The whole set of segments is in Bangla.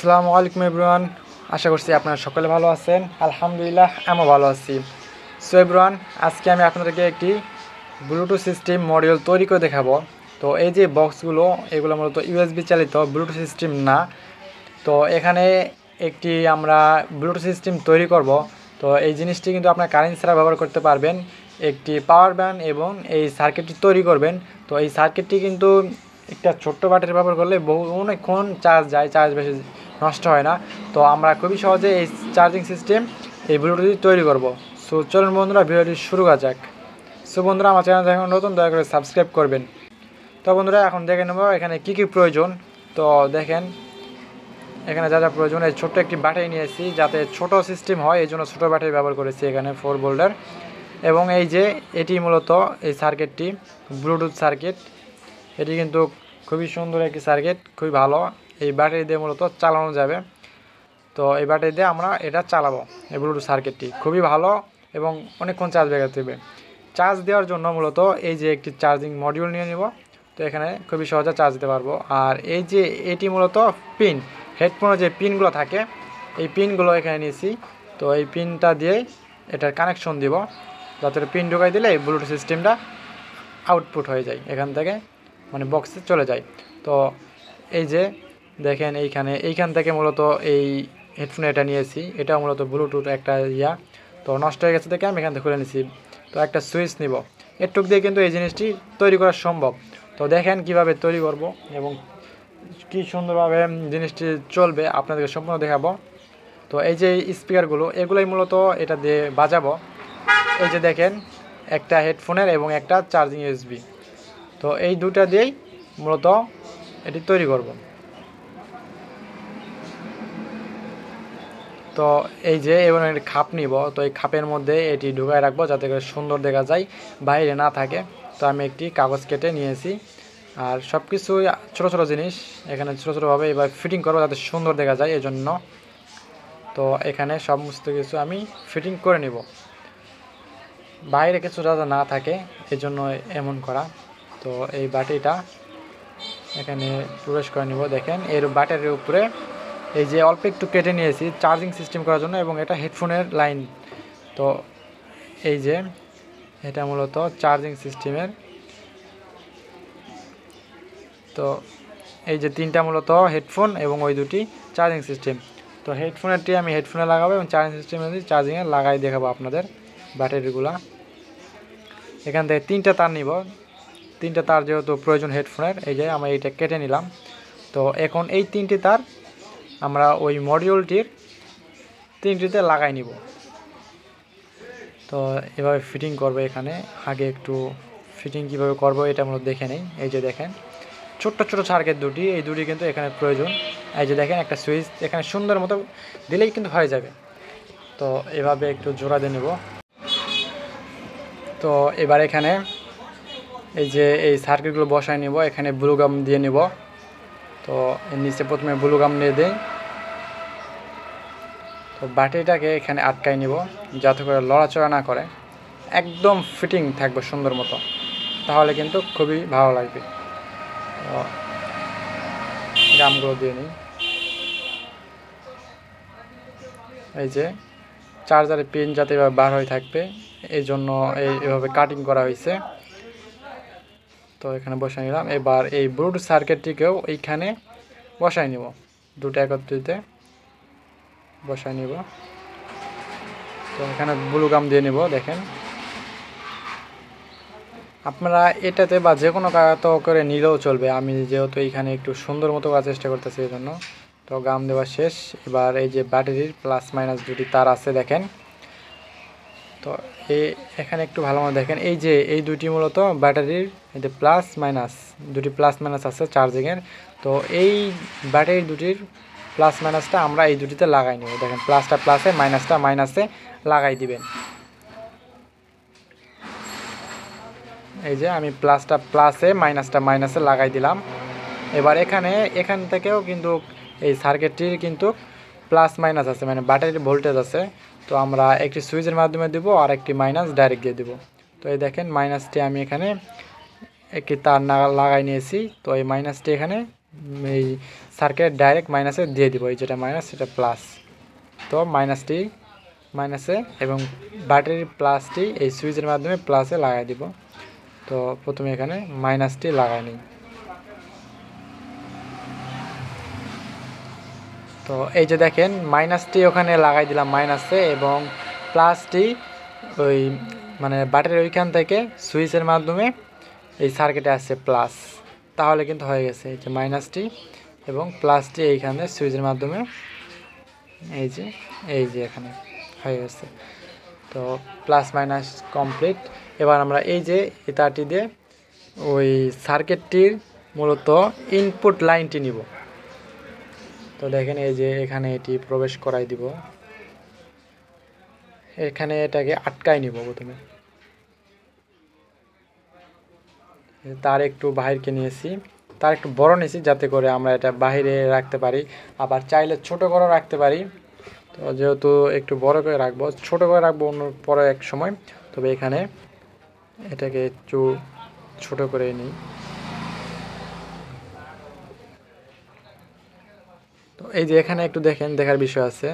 আসসালামু আলাইকুম এভরিওয়ান। আশা করছি আপনারা সকলে ভালো আছেন। আলহামদুলিল্লাহ আমিও ভালো আছি। সো এভরিওয়ান, আজকে আমি আপনাদেরকে একটি ব্লুটুথ সিস্টেম মডিউল তৈরি করে দেখাবো। তো এই যে বক্সগুলো, এগুলো মূলত ইউএসবি চালিত, ব্লুটুথ সিস্টেম না। তো এখানে একটি আমরা ব্লুটুথ সিস্টেম তৈরি করব। তো এই জিনিসটি কিন্তু আপনার কারেন্ট ছাড়া ব্যবহার করতে পারবেন। একটি পাওয়ার ব্যান্ড এবং এই সার্কিটটি তৈরি করবেন। তো এই সার্কিটটি কিন্তু একটা ছোট্ট ব্যাটারি ব্যবহার করলে অনেকক্ষণ চার্জ যায়, চার্জ বেশি নষ্ট হয় না। তো আমরা খুবই সহজে এই চার্জিং সিস্টেম এই ব্লুটুথটি তৈরি করব। সো চলুন বন্ধুরা, ভিডিওটি শুরু করা যাক। সো বন্ধুরা, আমার চ্যানেল এখন নতুন, দয়া করে সাবস্ক্রাইব করবেন। তো বন্ধুরা, এখন দেখে নেব এখানে কী কী প্রয়োজন। তো দেখেন এখানে যা যা প্রয়োজন, এই ছোট্ট একটি ব্যাটারি নিয়েছি যাতে ছোট সিস্টেম হয়, এই জন্য ছোটো ব্যাটারি ব্যবহার করেছি এখানে 4 ভোল্টের। এবং এই যে এটি মূলত এই সার্কিটটি ব্লুটুথ সার্কিট, এটি কিন্তু খুবই সুন্দর একটি সার্কিট, খুবই ভালো। এই ব্যাটারি দিয়ে মূলত চালানো যাবে। তো এই ব্যাটারি দিয়ে আমরা এটা চালাবো। এই ব্লুটুথ সার্কিটটি খুবই ভালো এবং অনেকক্ষণ চার্জ ব্যাকআপ দেবে। চার্জ দেওয়ার জন্য মূলত এই যে একটি চার্জিং মডিউল নিয়ে নিব। তো এখানে খুবই সহজে চার্জ দিতে পারবো। আর এই যে এটি মূলত পিন, হেডফোনের যে পিনগুলো থাকে, এই পিনগুলো এখানে নিয়েছি। তো এই পিনটা দিয়ে এটার কানেকশন দিব, যাতে পিন ঢুকাই দিলে এই ব্লুটুথ সিস্টেমটা আউটপুট হয়ে যায়, এখান থেকে মানে বক্সে চলে যায়। তো এই যে দেখেন এইখান থেকে মূলত এই হেডফোন এটা নিয়েছি, এটা মূলত ব্লুটুথ একটা তো নষ্ট হয়ে গেছে দেখে আমি এখান থেকে খুলে নিয়েছি। তো একটা সুইচ নিব, এটুক দিয়ে কিন্তু এই জিনিসটি তৈরি করা সম্ভব। তো দেখেন কিভাবে তৈরি করব এবং কি সুন্দরভাবে জিনিসটি চলবে আপনাদেরকে সম্পূর্ণ দেখাবো। তো এই যে স্পিকারগুলো, এগুলোই মূলত এটা দিয়ে বাজাবো। এই যে দেখেন একটা হেডফোনের এবং একটা চার্জিং ইউএসবি, তো এই দুটা দিয়েই মূলত এটি তৈরি করব। তো এই যে এবার একটা খাপ নিব, তো এই খাপের মধ্যে এটি ঢুকায় রাখবো যাতে করে সুন্দর দেখা যায়, বাইরে না থাকে। তো আমি একটি কাগজ কেটে নিয়েছি, আর সব কিছু ছোটো ছোটো জিনিস এখানে ছোটো ছোটোভাবে এবার ফিটিং করবো যাতে সুন্দর দেখা যায় এজন্য। তো এখানে সমস্ত কিছু আমি ফিটিং করে নিব, বাইরে কিছু যাতে না থাকে এজন্য এমন করা। তো এই ব্যাটারিটা এখানে প্রবেশ করে নিব। দেখেন এর ব্যাটারির উপরে এই যে অল্প একটু কেটে নিয়েছি চার্জিং সিস্টেম করার জন্য, এবং এটা হেডফোনের লাইন। তো এই যে এটা মূলত চার্জিং সিস্টেমের। তো এই যে তিনটা মূলত হেডফোন এবং ওই দুটি চার্জিং সিস্টেম। তো হেডফোনেরটি আমি হেডফোনে লাগাবো এবং চার্জিং সিস্টেমে চার্জিংয়ে লাগাই দেখাবো আপনাদের ব্যাটারিগুলা। এখান থেকে তিনটা তার নিব, তিনটা তার যেহেতু প্রয়োজন হেডফোনের, এই যে আমরা এইটা কেটে নিলাম। তো এখন এই তিনটি তার আমরা ওই মডিউলটির তিনটিতে লাগাই নিব। তো এভাবে ফিটিং করবে। এখানে আগে একটু ফিটিং কীভাবে করবো এটা আমরা দেখে নেই। এই যে দেখেন ছোট্ট ছোটো সার্কিট দুটি, এই দুটি কিন্তু এখানে প্রয়োজন। এই যে দেখেন একটা সুইচ এখানে সুন্দর মতো দিলেই কিন্তু হয়ে যাবে। তো এভাবে একটু জোড়া দিয়ে নেব। তো এবার এখানে এই যে এই সার্কিটগুলো বসায় নিব, এখানে ব্লু গাম দিয়ে নিব। তো এর নিচে প্রথমে ব্লু গাম দিয়ে দেই। তো ব্যাটারিটাকে এখানে আটকাই নিব যাতে করে লড়াচড়া না করে, একদম ফিটিং থাকবে সুন্দর মতো, তাহলে কিন্তু খুবই ভালো লাগবে। তো গামগুলো দিয়ে নিই। এই যে চার্জারের পিন যাতে এভাবে বার হয়ে থাকবে এই জন্য এইভাবে কাটিং করা হয়েছে। তো এখানে বসাই নিলাম। এবার এই ব্লুটুথ সার্কিটটিকেও এইখানে বসাই নিব, দুটো একত্রিত বসাই নিব। তো এখানে ব্লু গাম দিয়ে নিব। দেখেন আপনারা এটাতে বা যে কোনো কাগজ করে নিলেও চলবে, আমি যেহেতু এইখানে একটু সুন্দর মতো করার চেষ্টা করতেছি এই জন্য। তো গাম দেওয়া শেষ। এবার এই যে ব্যাটারির প্লাস মাইনাস দুটি তার আছে দেখেন। তো এখানে একটু ভালো মতো দেখেন, এই যে এই দুটি মূলত ব্যাটারির এই যে প্লাস মাইনাস, দুটি প্লাস মাইনাস আছে চার্জিংয়ের। তো এই ব্যাটারি দুটির প্লাস মাইনাসটা আমরা এই দুটিতে লাগাই নেব। দেখেন প্লাসটা প্লাসে, মাইনাসটা মাইনাসে লাগাই দিবেন। এই যে আমি প্লাসটা প্লাসে, মাইনাসটা মাইনাসে লাগাই দিলাম। এবার এখান থেকেও কিন্তু এই সার্কিটটির কিন্তু প্লাস মাইনাস আছে, মানে ব্যাটারির ভোল্টেজ আছে। তো আমরা একটি সুইচের মাধ্যমে দেবো আর একটি মাইনাস ডাইরেক্ট দিয়ে দেবো। তো এই দেখেন মাইনাসটি আমি এখানে একটি তার লাগাই নিয়েছি। তো এই মাইনাসটি এখানে এই সার্কিটের ডাইরেক্ট মাইনাসে দিয়ে দিব, এই যেটা মাইনাস সেটা প্লাস। তো মাইনাসটি মাইনাসে এবং ব্যাটারির প্লাসটি এই সুইচের মাধ্যমে প্লাসে লাগাই দিব। তো প্রথমে এখানে মাইনাসটি লাগাই নিই। তো এই যে দেখেন মাইনাসটি ওখানে লাগাই দিলাম মাইনাসে, এবং প্লাসটি ওই মানে ব্যাটারির ওইখান থেকে সুইচের মাধ্যমে এই সার্কিটে আসছে প্লাস। তাহলে কিন্তু হয়ে গেছে এই যে মাইনাসটি এবং প্লাসটি এইখানে সুইচের মাধ্যমে এই যে এখানে হয়ে গেছে। তো প্লাস মাইনাস কমপ্লিট। এবার আমরা এই যে তারটি দিয়ে ওই সার্কিটটির মূলত ইনপুট লাইনটি নিব। তো দেখেন এই যে এখানে এটি প্রবেশ করাই দিব, এখানে এটাকে আটকাই নিব প্রথমে। তার একটু বাহিরকে নিয়েছি, তার একটু বড় নিয়েছি যাতে করে আমরা এটা বাহিরে রাখতে পারি, আবার চাইলে ছোট করে রাখতে পারি। তো যেহেতু একটু বড় করে রাখবো, ছোট করে রাখবো অন্য পরে এক সময়, তবে এখানে এটাকে একটু ছোট করে নিই। তো এই যে এখানে একটু দেখেন, দেখার বিষয় আছে।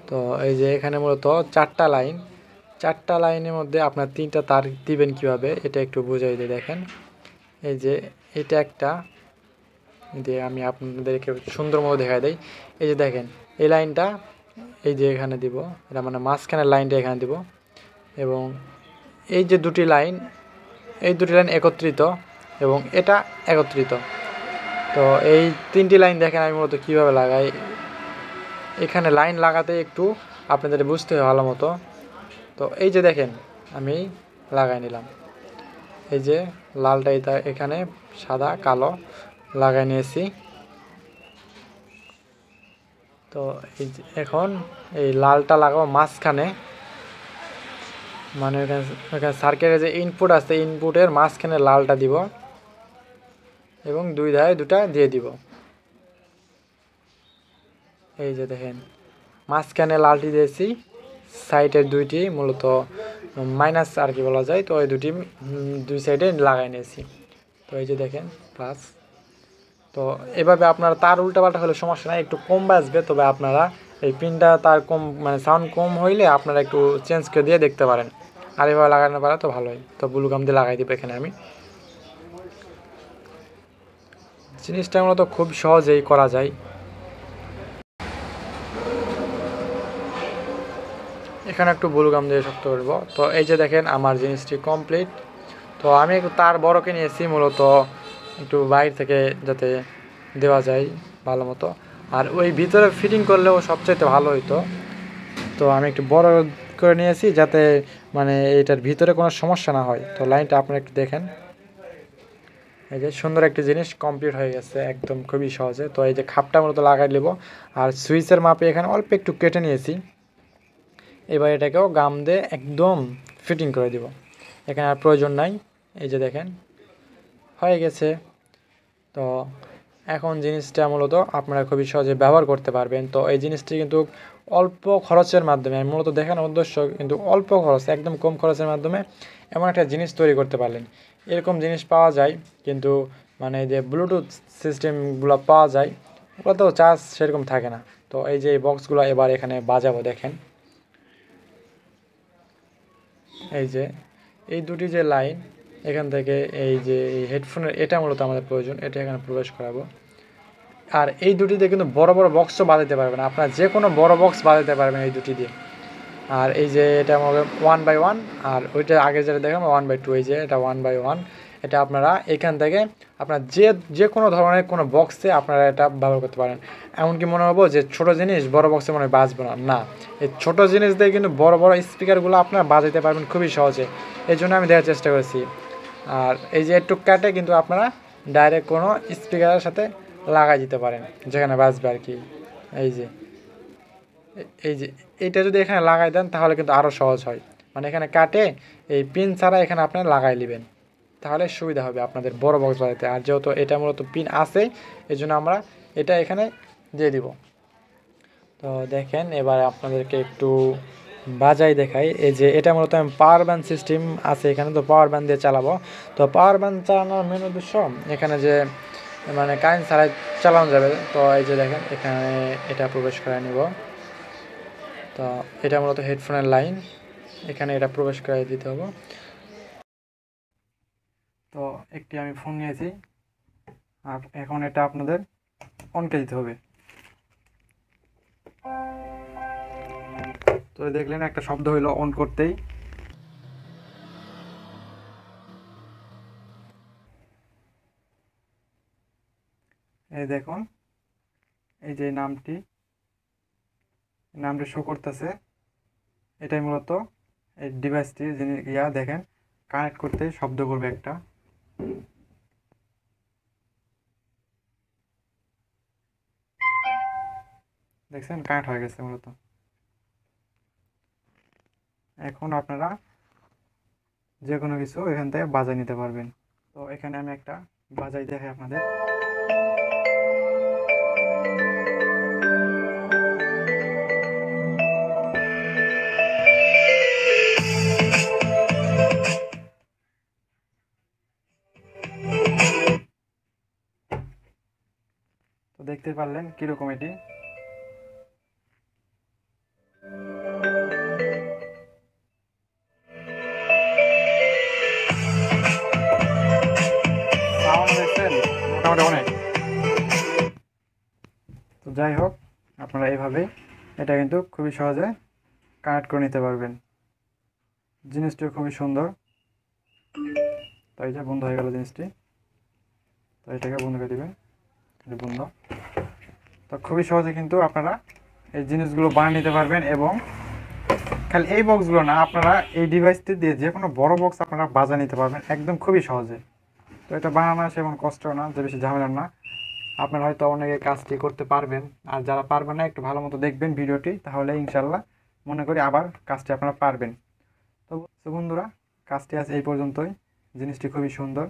তো এই যে এখানে মূলত চারটা লাইনের মধ্যে আপনার তিনটা তার দিবেন কিভাবে, এটা একটু বুঝাই দিয়ে দেখেন। এই যে এটা একটা দিয়ে আমি আপনাদেরকে সুন্দর মতো দেখাই দেই। এই যে দেখেন এই লাইনটা এই যে এখানে দিব, এটা মানে মাঝখানের লাইনটা এখানে দিব, এবং এই যে দুটি লাইন একত্রিত এবং এটা একত্রিত। তো এই তিনটি লাইন দেখেন আমি মূলত কীভাবে লাগাই। এখানে লাইন লাগাতে একটু আপনাদের বুঝতে হবে ভালো মতো। তো এই যে দেখেন আমি লাগাই নিলাম, এই যে লালটা এটা এখানে সাদা কালো লাগাই নিয়েছি। তো এই যে এখন এই লালটা লাগাবো মাঝখানে, মানে এখানে সার্কিটের যে ইনপুট আছে ইনপুটের মাঝখানে লালটা দিব এবং দুই ধারে দুটা দিয়ে দিব। এই যে দেখেন মাঝখানে লালটি দিয়েছি, সাইডের দুইটি মূলত মাইনাস আর কি বলা যায়, তো এই দুটি দুই সাইডে লাগাই নিয়েছি। তো এই যে দেখেন প্লাস। তো এভাবে আপনারা তার উল্টাপাল্টা হলে সমস্যা নাই, একটু কম বাজবে, তবে আপনারা এই পিনটা তার কম মানে সাউন্ড কম হইলে আপনারা একটু চেঞ্জ করে দিয়ে দেখতে পারেন, আর এভাবে লাগানো পারে তো ভালোই। তো ব্লু গাম দিয়ে লাগাই দিব এখানে আমি। জিনিসটা মূলত খুব সহজেই করা যায়। এখানে একটু ব্লু গাম দিয়ে শক্ত করব। তো এই যে দেখেন আমার জিনিসটি কমপ্লিট। তো আমি একটু তার বড়কে নিয়েছি মূলত একটু বাইরে থেকে যাতে দেওয়া যায় ভালো মতো, আর ওই ভিতরে ফিটিং করলেও সবচাইতে ভালো হইতো। তো আমি একটু বড় করে নিয়েছি যাতে মানে এটার ভিতরে কোনো সমস্যা না হয়। তো লাইনটা আপনারা একটু দেখেন, এই যে সুন্দর একটি জিনিস কমপ্লিট হয়ে গেছে একদম খুবই সহজে। তো এই যে খাপটা মূলত লাগাই নেব, আর সুইচের মাপে এখানে অল্প একটু কেটে নিয়েছি। এবার এটাকেও গাম দিয়ে একদম ফিটিং করে দিব, এখানে আর প্রয়োজন নাই। এই যে দেখেন হয়ে গেছে। তো এখন জিনিসটা মূলত আপনারা খুবই সহজে ব্যবহার করতে পারবেন। তো এই জিনিসটি কিন্তু অল্প খরচের মাধ্যমে, আমি মূলত দেখানোর উদ্দেশ্য কিন্তু অল্প খরচ, একদম কম খরচের মাধ্যমে এমন একটা জিনিস তৈরি করতে পারলেন। এরকম জিনিস পাওয়া যায় কিন্তু মানে যে ব্লুটুথ সিস্টেমগুলো পাওয়া যায় ওগুলোতেও চার্জ সেরকম থাকে না। তো এই যে বক্সগুলো এবার এখানে বাজাবো দেখেন, এই যে এই দুটি যে লাইন এখান থেকে এই যে এই হেডফোনের এটা মূলত আমাদের প্রয়োজন, এটা এখানে প্রবেশ করাবো। আর এই দুটি দিয়ে কিন্তু বড় বড় বক্সও বাজাতে পারবেন, আপনার যে কোনো বড় বক্স বাজাতে পারবেন এই দুটি দিয়ে। আর এই যে এটা আমাদের 1/1, আর ওইটা আগে যেটা দেখলাম 1/2, এই যে এটা 1/1। এটা আপনারা এখান থেকে আপনার যে কোনো ধরনের কোনো বক্সে আপনারা এটা ব্যবহার করতে পারেন। এমনকি মনে হবো যে ছোটো জিনিস বড় বক্সে মনে হয় বাজবে না, না, এই ছোটো জিনিস দিয়ে কিন্তু বড় বড় স্পিকারগুলো আপনারা বাজাতে পারবেন খুবই সহজে। এই জন্য আমি দেখার চেষ্টা করেছি। আর এই যে একটু কাটে কিন্তু আপনারা ডাইরেক্ট কোনো স্পিকারের সাথে লাগাই দিতে পারেন যেখানে বাজবে আর কি। এই যে এইটা যদি এখানে লাগাই দেন তাহলে কিন্তু আরও সহজ হয়, মানে এখানে কাটে এই পিন ছাড়া এখানে আপনারা লাগাই নেবেন, তাহলে সুবিধা হবে আপনাদের বড় বক্স বাজাতে। আর যেহেতু এটা মূলত পিন আছে এই জন্য আমরা এটা এখানে দিয়ে দিব। তো দেখেন এবার আপনাদেরকে একটু বাজাই দেখাই। এই যে এটা মূলত আমি পাওয়ার ব্যান্ড সিস্টেম আছে এখানে, তো পাওয়ার ব্যান্ড দিয়ে চালাবো। তো পাওয়ার ব্যান্ড চালানোর মেন উদ্দেশ্য এখানে যে মানে কারেন্ট ছাড়াই চালানো যাবে। তো এই যে দেখেন এখানে এটা প্রবেশ করে নিব। তো এটা মূলত হেডফোনের লাইন, এখানে এটা প্রবেশ করে দিতে হবে। তো একটি আমি ফোন নিয়েছি, আর এখন এটা আপনাদের অন করে দিতে হবে। তো দেখলেন একটা শব্দ হইলো অন করতেই। এই দেখুন এই যে নামটি শো করতেছে, এটাই মূলত এই ডিভাইসটি যিনি দেখেন কানেক্ট করতে শব্দ করবে একটা। দেখছেন কানেক্ট হয়ে গেছে মূলত। এখন আপনারা যে কোনো কিছু এখান থেকে বাজায় নিতে পারবেন। তো এখানে আমি একটা বাজাই দেখাই আপনাদের। তো দেখতে পারলেন কিরকম এটি। দেখছেন মোটামুটি অনেক। তো যাই হোক, আপনারা এইভাবে এটা কিন্তু খুবই সহজে কানেক্ট করে নিতে পারবেন। জিনিসটিও খুবই সুন্দর। তো এই যে বন্ধ হয়ে গেল জিনিসটি, তো এটাকে বন্ধ করে দিবেন, বন্ধ। তো খুবই সহজে কিন্তু আপনারা এই জিনিসগুলো বানিয়ে নিতে পারবেন। এবং খালি এই বক্সগুলো না, আপনারা এই ডিভাইসটি দিয়ে যে কোনো বড় বক্স আপনারা বাজায় নিতে পারবেন একদম খুবই সহজে। তো এটা বানানো সেমন কষ্ট না, যে বেশি ঝামেলা না। আপনারা হয়তো অনেকে কাজটি করতে পারবেন, আর যারা পারবেন না একটু ভালো মতো দেখবেন ভিডিওটি, তাহলে ইনশাল্লাহ মনে করি আবার কাজটি আপনারা পারবেন। তো বন্ধুরা, কাজটি আজ এই পর্যন্তই। জিনিসটি খুবই সুন্দর,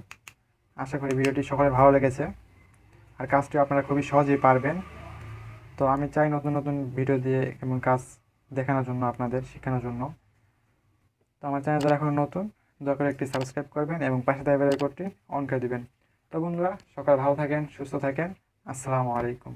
আশা করি ভিডিওটি সকলে ভালো লেগেছে, আর কাজটি আপনারা খুবই সহজেই পারবেন। তো আমি চাই নতুন নতুন ভিডিও দিয়ে এমন কাজ দেখানোর জন্য, আপনাদের শেখানোর জন্য। তো আমার চ্যানেল যারা এখন নতুন, দয়া করে একটি সাবস্ক্রাইব করবেন এবং পাশে থাকা বেল আইকনটি অন করে দিবেন। তো বন্ধুরা, সকালে ভালো থাকেন, সুস্থ থাকেন। আসসালামু আলাইকুম।